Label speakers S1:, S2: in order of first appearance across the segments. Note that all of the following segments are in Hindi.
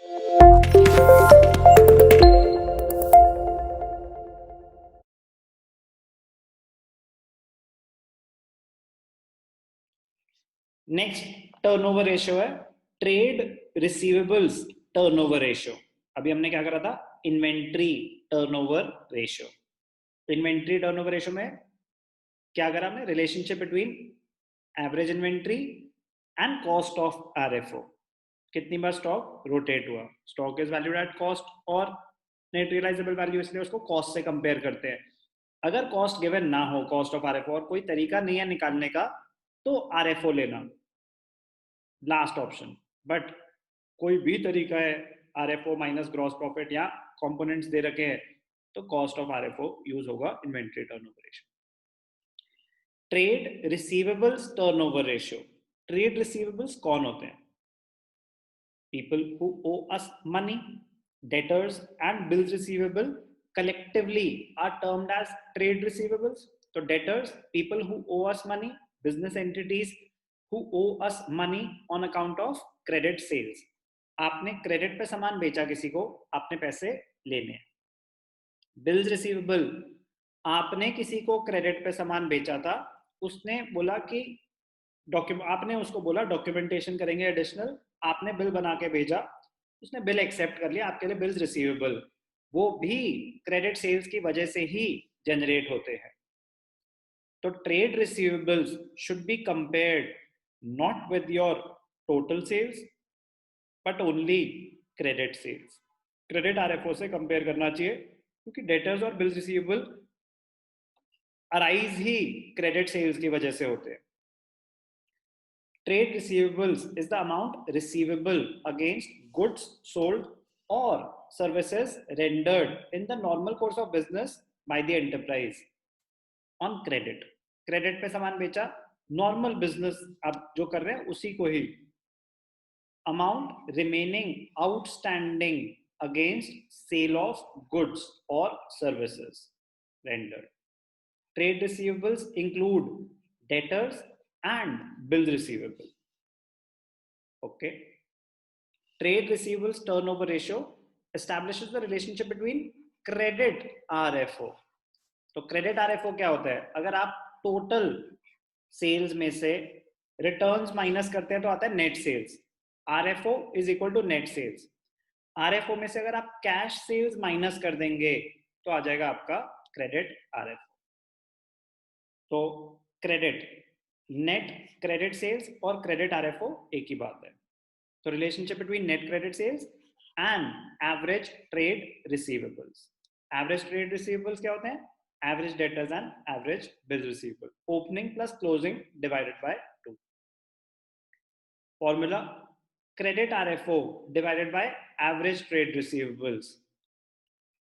S1: नेक्स्ट टर्नओवर रेशियो है ट्रेड रिसीवेबल्स टर्नओवर रेशियो। अभी हमने क्या करा था, inventory turnover ratio. Inventory turnover ratio में क्या करा हमने, relationship between average inventory and cost of RFO. कितनी बार स्टॉक रोटेट हुआ, stock is valued at cost और नेट रियलाइजेबल वैल्यू, इसलिए उसको कॉस्ट से कंपेयर करते हैं। अगर कॉस्ट गिवन ना हो, कॉस्ट ऑफ आरएफओ, और कोई तरीका नहीं है निकालने का, तो आरएफओ लेना लास्ट ऑप्शन। बट कोई भी तरीका है, आरएफओ माइनस ग्रॉस प्रॉफिट या कंपोनेंट्स दे रखे हैं, तो कॉस्ट ऑफ आरएफओ यूज होगा inventory turnover ratio. Trade receivables turnover ratio. Trade receivables कौन होते हैं? People who owe us money, debtors and bills receivable collectively are termed as trade receivables. So debtors, people who owe us money, business entities who owe us money on account of credit sales. आपने क्रेडिट पे सामान बेचा किसी को, आपने पैसे लेने हैं। बिल्स रिसीवेबल, आपने किसी को क्रेडिट पे सामान बेचा था, उसने बोला कि आपने उसको बोला डॉक्यूमेंटेशन करेंगे एडिशनल, आपने बिल बना के भेजा, उसने बिल एक्सेप्ट कर लिया, आपके लिए बिल्स रिसीवेबल, वो भी क्रेडिट सेल्स की वजह से ही जनरेट होते हैं। तो trade receivables should be compared not with your total sales but only credit sales. Credit RFO से कंपेयर करना चाहिए, क्योंकि डेटर्स और बिल्स रिसीवेबल अराइज ही क्रेडिट सेल्स की वजह से होते हैं। Trade receivables is the amount receivable against goods sold or services rendered in the normal course of business by the enterprise on credit. Credit पे सामान बेचा, नॉर्मल बिजनेस आप जो कर रहे हैं उसी को ही। Amount remaining outstanding against sale of goods और services rendered. Trade receivables include debtors and bill receivable. Okay. Trade receivables turnover ratio establishes the relationship between credit RFO. तो क्रेडिट आरएफओ क्या होता है? अगर आप टोटल सेल्स में से रिटर्न्स माइनस करते हैं तो आता है net sales. RFO is equal to net sales. RFO में से अगर आप कैश सेल्स माइनस कर देंगे तो आ जाएगा आपका क्रेडिट आरएफओ। तो क्रेडिट, नेट क्रेडिट सेल्स और क्रेडिट आरएफओ एक ही बात है। तो relationship between net credit sales and average trade receivables. Average trade receivables क्या होते हैं? Average debtors and average bill receivable, opening plus closing divided by 2। Formula credit RFO divided by average trade receivables,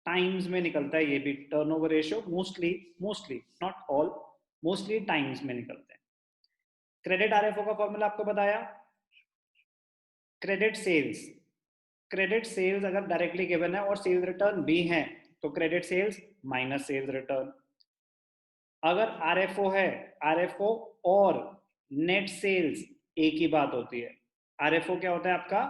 S1: times में निकलता है ये भी turnover ratio, mostly not all, mostly times में निकलते हैं। क्रेडिट आरएफओ का फॉर्मूला आपको बताया। क्रेडिट सेल्स, क्रेडिट सेल्स अगर डायरेक्टली गिवन है और सेल्स रिटर्न भी हैं तो credit sales minus sales return. अगर आरएफओ है, आरएफओ और नेट सेल्स एक ही बात होती है। आरएफओ क्या होता है आपका?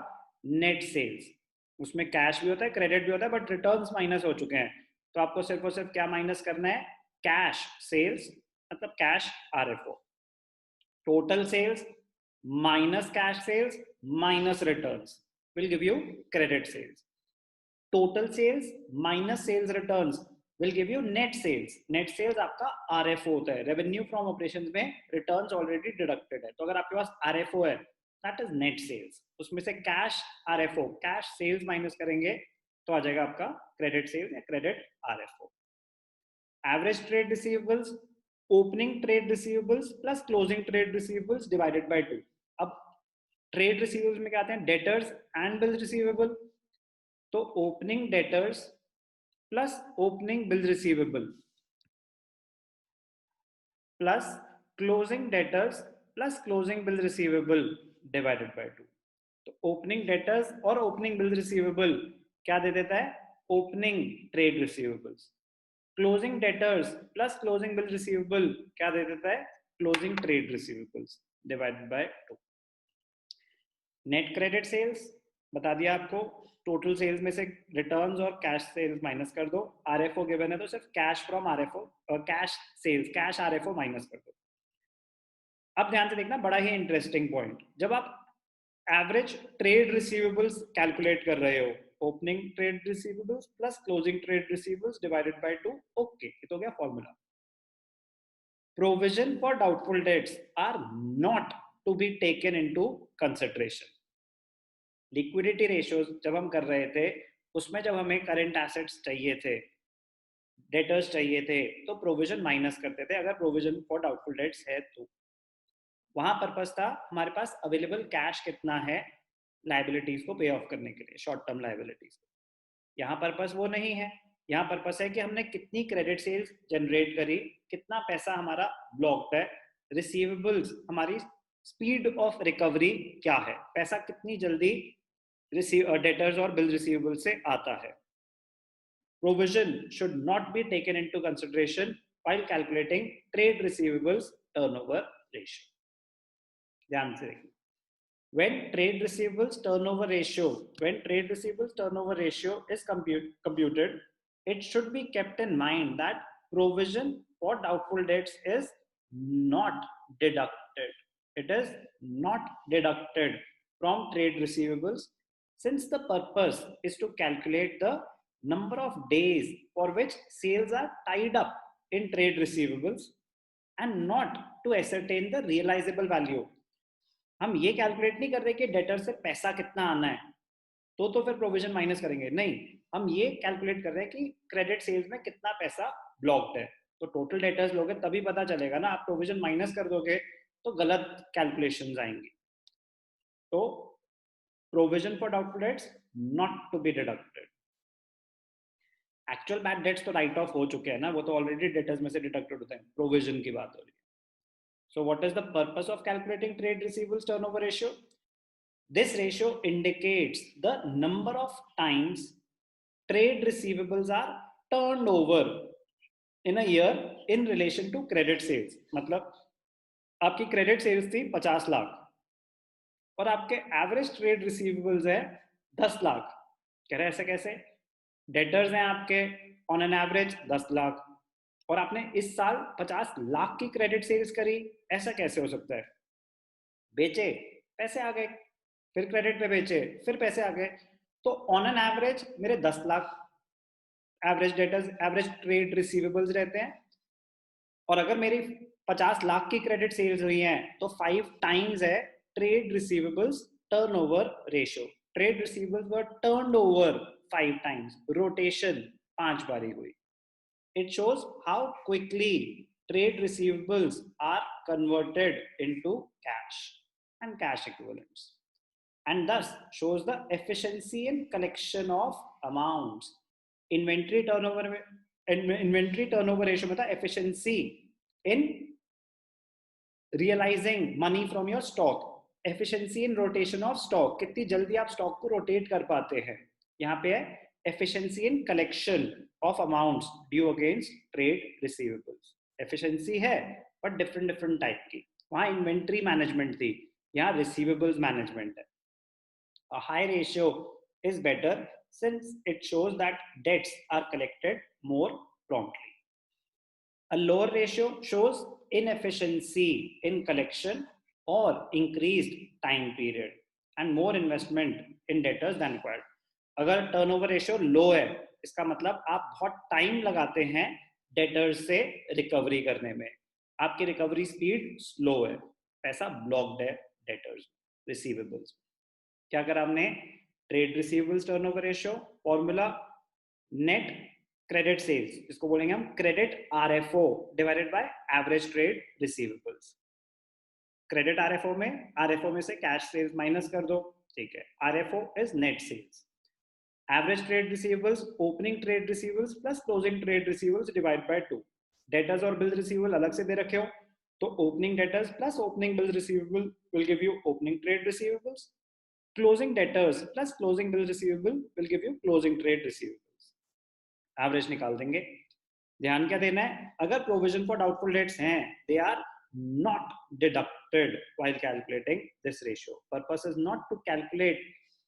S1: नेट सेल्स, उसमें कैश भी होता है, क्रेडिट भी होता है, बट रिटर्न्स माइनस हो चुके हैं, तो आपको सिर्फ और सिर्फ क्या माइनस करना है? कैश सेल्स, मतलब cash RFO. Total sales minus cash sales minus returns will give you credit sales. Total sales minus sales returns will give you net sales. Net sales आपका RFO होता है, revenue from operations में returns already deducted है। तो अगर आपके पास RFO है, that is net sales, उसमें से cash RFO, cash sales minus करेंगे तो आ जाएगा आपका credit sales या credit RFO. Average trade receivables, opening trade receivables plus closing trade receivables divided by 2. अब ट्रेड रिसीवेबल्स में क्या आते हैं? Debtors and bill receivable. तो opening debtors plus opening bill receivable plus closing debtors plus closing bill receivable divided by 2। तो ओपनिंग डेटर्स और ओपनिंग बिल रिसीवेबल क्या दे देता है? Opening trade receivables. Closing debtors plus closing bill receivable क्या दे देता है? Closing trade receivables divided by 2। Net credit sales, बता दिया आपको, टोटल सेल्स में से रिटर्न्स और कैश सेल्स माइनस कर दो, आरएफओ गिवन है तो सिर्फ कैश फ्रॉम आरएफओ और cash sales, cash RFO minus कर दो। अब ध्यान से देखना, बड़ा ही इंटरेस्टिंग पॉइंट, जब आप एवरेज ट्रेड रिसीवेबल्स कैलकुलेट कर रहे हो, opening trade receivables plus closing trade receivables divided by 2, okay, ये तो गया formula. Provision for doubtful debts are not to be taken into consideration. Liquidity ratios जब हम कर रहे थे, उसमें जब हमें करंट एसेट्स चाहिए थे, डेटर्स चाहिए थे, तो प्रोविजन माइनस करते थे अगर प्रोविजन फॉर डाउटफुल डेट्स है तो। वहां पर्पस था हमारे पास अवेलेबल कैश कितना है लाइबिलिटीज को पे ऑफ करने के लिए, शॉर्ट टर्म लाइबिलिटीज। यहाँ पर्पस वो नहीं है, यहाँ पर्पस है कि हमने कितनी क्रेडिट सेल्स जनरेट करी, कितना पैसा हमारा ब्लॉक्ड है, रिसीवेबल्स, हमारी स्पीड ऑफ रिकवरी क्या है, पैसा कितनी जल्दी डेटर्स और बिल रिसीवेबल से आता है। Provision should not be taken into consideration while calculating trade receivables turnover ratio. ध्यान से देखिए, when trade receivables turnover ratio is computed, it should be kept in mind that provision for doubtful debts is not deducted. It is not deducted from trade receivables, since the purpose is to calculate the number of days for which sales are tied up in trade receivables and not to ascertain the realizable value. हम ये कैलकुलेट नहीं कर रहे कि डेटर से पैसा कितना आना है तो फिर प्रोविजन माइनस करेंगे, नहीं, हम ये कैलकुलेट कर रहे हैं कि क्रेडिट सेल्स में कितना पैसा ब्लॉक्ड है। तो टोटल डेटर्स लोगे तभी पता चलेगा ना, आप प्रोविजन माइनस कर दोगे तो गलत कैलकुलेशंस आएंगी। तो provision for doubtful debts not to be deducted. Actual bad debts तो राइट ऑफ हो चुके हैं ना, वो तो ऑलरेडी डेटर्स में से डिडक्टेड होते हैं, प्रोविजन की बात हो रही है। So what is the purpose of calculating trade receivables turnover ratio? This ratio indicates the number of times trade receivables are turned over in a year in relation to credit sales. मतलब आपकी credit sales थी 50 लाख और आपके एवरेज ट्रेड रिसीवेबल्स है 10 लाख। कह रहे ऐसे कैसे? डेटर्स हैं आपके ऑन एन एवरेज 10 लाख और आपने इस साल 50 लाख की क्रेडिट सेल्स करी, ऐसा कैसे हो सकता है? बेचे, पैसे आ गए, फिर क्रेडिट पे बेचे, फिर पैसे आ गए, तो ऑन एन एवरेज मेरे 10 lakh average debtors, average trade receivables रहते हैं। और अगर मेरी 50 लाख की क्रेडिट सेल्स हुई हैं तो 5 टाइम्स है trade receivables turnover ratio. Trade receivables were turned over 5 times, rotation 5 बारी हुई। It shows how quickly trade receivables are converted into cash and cash equivalents, and thus shows the efficiency in collection of amounts. Inventory turnover ratio में था efficiency in realizing money from your stock, efficiency in rotation of stock, कितनी जल्दी आप स्टॉक को रोटेट कर पाते हैं। यहाँ पे है efficiency in collection of amounts due against trade receivables। efficiency है but different type की, वहाँ inventory management थी, यहाँ receivables management है। a high ratio is better since it shows that debts are collected more promptly. A lower ratio shows inefficiency in collection or increased time period and more investment in debtors than required. अगर टर्नओवर रेशियो लो है, इसका मतलब आप बहुत टाइम लगाते हैं डेटर्स से रिकवरी करने में, आपकी रिकवरी स्पीड स्लो है, पैसा ब्लॉक्ड है डेटर्स रिसीवेबल्स। क्या करा हमने? Trade receivables turnover ratio, formula net credit sales, इसको बोलेंगे हम credit RFO divided by average trade receivables. Credit RFO में से कैश सेल्स माइनस कर दो, ठीक है, RFO is net sales. Average trade receivables, opening trade receivables plus closing trade receivables divide by 2। Debtors और बिल रिसीवेबल अलग से दे रखे हो तो opening debtors plus opening bill receivable will give you opening trade receivables, closing debtors plus closing bill receivable will give you closing trade receivables. Average निकाल देंगे। ध्यान क्या देना है? अगर प्रोविजन फॉर डाउटफुल डेट्स हैं, they are not deducted while calculating this ratio. Purpose is not to calculate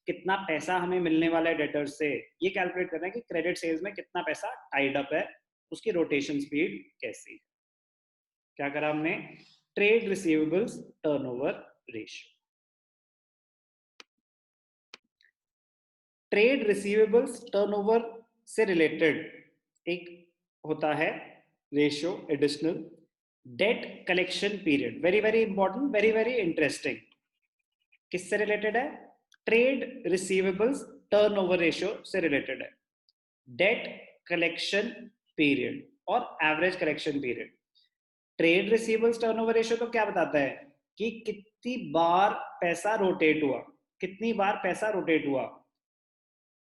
S1: कितना पैसा हमें मिलने वाला है डेटर से, ये कैलकुलेट करना है कि क्रेडिट सेल्स में कितना पैसा टाइड अप है, उसकी रोटेशन स्पीड कैसी है। क्या करा हमने, trade receivables turnover ratio. Trade receivables turnover से रिलेटेड एक होता है ratio additional, debt collection period. Very very important, very very interesting. किससे रिलेटेड है, ट्रेड रिसीवेबल्स टर्नओवर रेशियो से रिलेटेड है। डेट कलेक्शन पीरियड और average collection period. Trade receivables turnover ratio तो क्या बताता है कि कितनी बार पैसा रोटेट हुआ, कितनी बार पैसा रोटेट हुआ।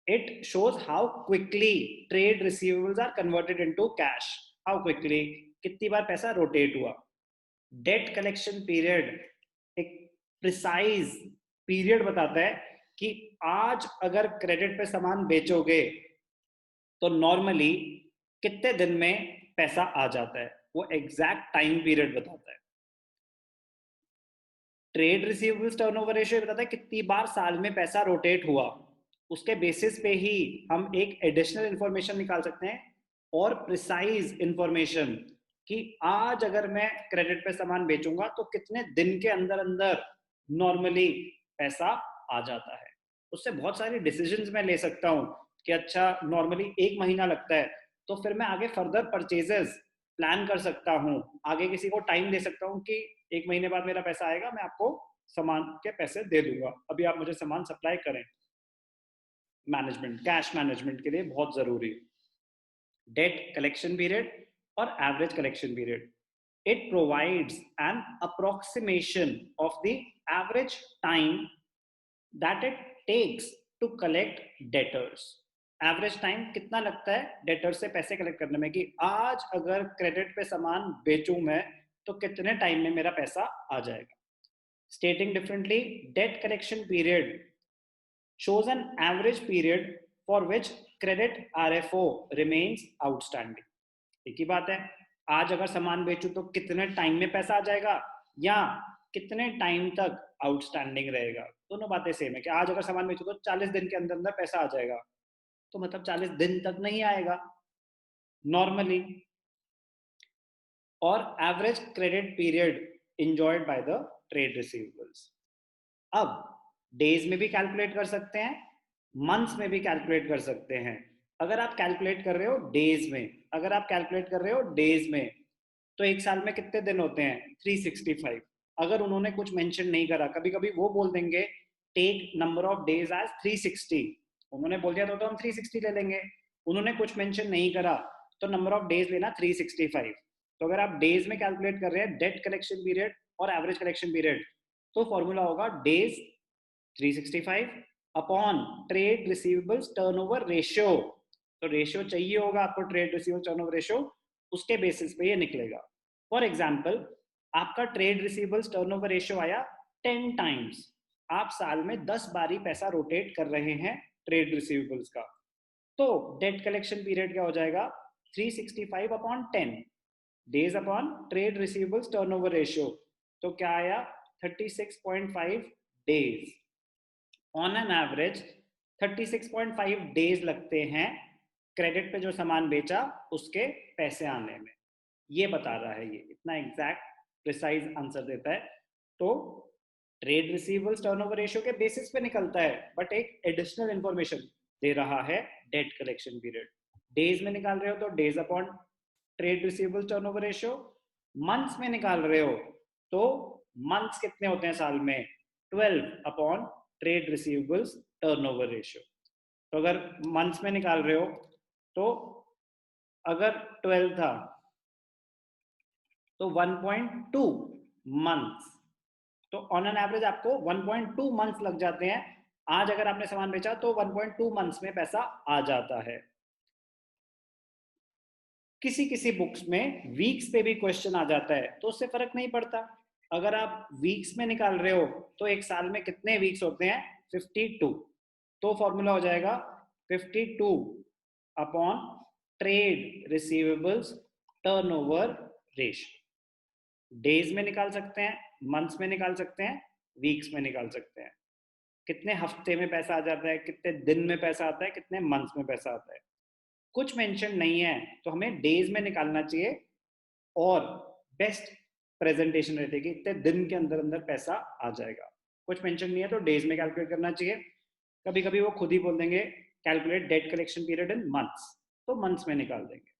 S1: It shows how quickly trade receivables are converted into cash. How quickly, कितनी बार पैसा रोटेट हुआ। डेट कलेक्शन पीरियड एक प्रिसाइज पीरियड बताता है कि आज अगर क्रेडिट पे सामान बेचोगे तो नॉर्मली कितने दिन में पैसा आ जाता है, वो एग्जैक्ट टाइम पीरियड बताता है। ट्रेड रिसीवेबल्स टर्नओवर रेशियो बताता है कितनी बार साल में पैसा रोटेट हुआ। उसके बेसिस पे ही हम एक एडिशनल इंफॉर्मेशन निकाल सकते हैं और प्रिसाइज इंफॉर्मेशन कि आज अगर मैं क्रेडिट पे सामान बेचूंगा तो कितने दिन के अंदर अंदर नॉर्मली पैसा आ जाता है। उससे बहुत सारी डिसीजंस मैं ले सकता हूँ कि अच्छा नॉर्मली 1 महीना लगता है, तो फिर मैं आगे फर्दर परचेजेस प्लान कर सकता हूँ, आगे किसी को टाइम दे सकता हूँ कि 1 महीने बाद मेरा पैसा आएगा, मैं आपको सामान के पैसे दे दूंगा, अभी आप मुझे सामान सप्लाई करें। मैनेजमेंट, कैश मैनेजमेंट के लिए बहुत जरूरी है। डेट कलेक्शन पीरियड और average collection period, it provides an approximation of the average time that it takes to collect debtors. Average time कितना लगता है डेटर से पैसे कलेक्ट करने में, कि आज अगर क्रेडिट पे सामान बेचूं मैं तो कितने टाइम में मेरा पैसा आ जाएगा। Stating differently, debt collection period shows an average period for which credit RFO remains outstanding. एक ही बात है, आज अगर सामान बेचूं तो कितने टाइम में पैसा आ जाएगा या कितने टाइम तक आउटस्टैंडिंग रहेगा। दोनों बातें सेम है कि आज अगर सामान बेचूं तो 40 दिन के अंदर अंदर पैसा आ जाएगा, तो मतलब 40 दिन तक नहीं आएगा नॉर्मली। और average credit period enjoyed by the trade receivables। अब डेज में भी कैलकुलेट कर सकते हैं, मंथ्स में भी कैलकुलेट कर सकते हैं। अगर आप कैलकुलेट कर रहे हो डेज में, अगर आप कैलकुलेट कर रहे हो डेज में, तो एक साल में कितने दिन होते हैं, 365। अगर उन्होंने कुछ मेंशन नहीं करा, कभी कभी वो बोल देंगे take number of days as 360, उन्होंने बोल दिया तो हम 360 ले लेंगे। उन्होंने कुछ मेंशन नहीं करा तो नंबर ऑफ डेज लेना 365। तो अगर आप डेज में कैलकुलेट कर रहे हैं डेट कलेक्शन पीरियड और एवरेज कलेक्शन पीरियड, तो फॉर्मूला होगा days 365 upon trade receivables turnover ratio. तो रेशियो चाहिए होगा आपको, ट्रेड रिसीवेबल टर्नओवर रेशियो, उसके बेसिस पे ये निकलेगा। फॉर एग्जांपल, आपका ट्रेड रिसीवेबल्स टर्नओवर रेशियो आया 10 टाइम्स, आप साल में 10 बारी पैसा रोटेट कर रहे हैं ट्रेड रिसीवेबल्स का, तो डेट कलेक्शन पीरियड क्या हो जाएगा, 365 upon 10 days upon trade receivables turnover ratio, तो क्या आया 36.5 days. On an average 36.5 days लगते हैं क्रेडिट पे जो सामान बेचा उसके पैसे आने में। ये बता रहा है, ये इतना एग्जैक्ट प्रिसाइज आंसर देता है। तो ट्रेड रिसीवेबल्स टर्नओवर रेशियो के बेसिस पे निकलता है, बट एक एडिशनल इंफॉर्मेशन दे रहा है डेट कलेक्शन पीरियड। डेज में निकाल रहे हो तो days upon trade receivables turnover ratio, months में निकाल रहे हो तो मंथ्स कितने होते हैं साल में, 12 upon trade receivables turnover ratio. तो अगर मंथ्स में निकाल रहे हो तो अगर 12 था तो 1.2 मंथ्स, तो ऑन एन एवरेज आपको 1.2 मंथ्स लग जाते हैं। आज अगर आपने सामान बेचा तो 1.2 मंथ्स में पैसा आ जाता है। किसी किसी बुक्स में वीक्स पे भी क्वेश्चन आ जाता है, तो उससे फर्क नहीं पड़ता। अगर आप वीक्स में निकाल रहे हो तो एक साल में कितने वीक्स होते हैं, 52। तो फॉर्मूला हो जाएगा 52 upon trade receivables turnover ratio. Days में निकाल सकते हैं, मंथ्स में निकाल सकते हैं, वीक्स में निकाल सकते हैं। कितने हफ्ते में पैसा आ जाता है, कितने दिन में पैसा आता है, कितने मंथ्स में पैसा आता है। कुछ मेंशन नहीं है तो हमें डेज में निकालना चाहिए और बेस्ट प्रेजेंटेशन रहती है कि इतने दिन के अंदर अंदर पैसा आ जाएगा। कुछ मेंशन नहीं है तो डेज में कैलकुलेट करना चाहिए। कभी कभी वो खुद ही बोल देंगे calculate debt collection period in months, तो मंथ्स में निकाल देंगे।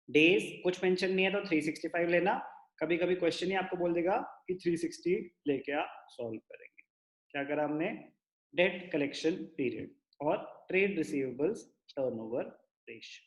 S1: डेज कुछ मेंशन नहीं है तो 365 लेना। कभी कभी क्वेश्चन ही आपको बोल देगा कि 360 लेके आ सॉल्व करेंगे। क्या करा हमने, डेट कलेक्शन पीरियड और ट्रेड रिसीवेबल्स टर्नओवर रेशियो।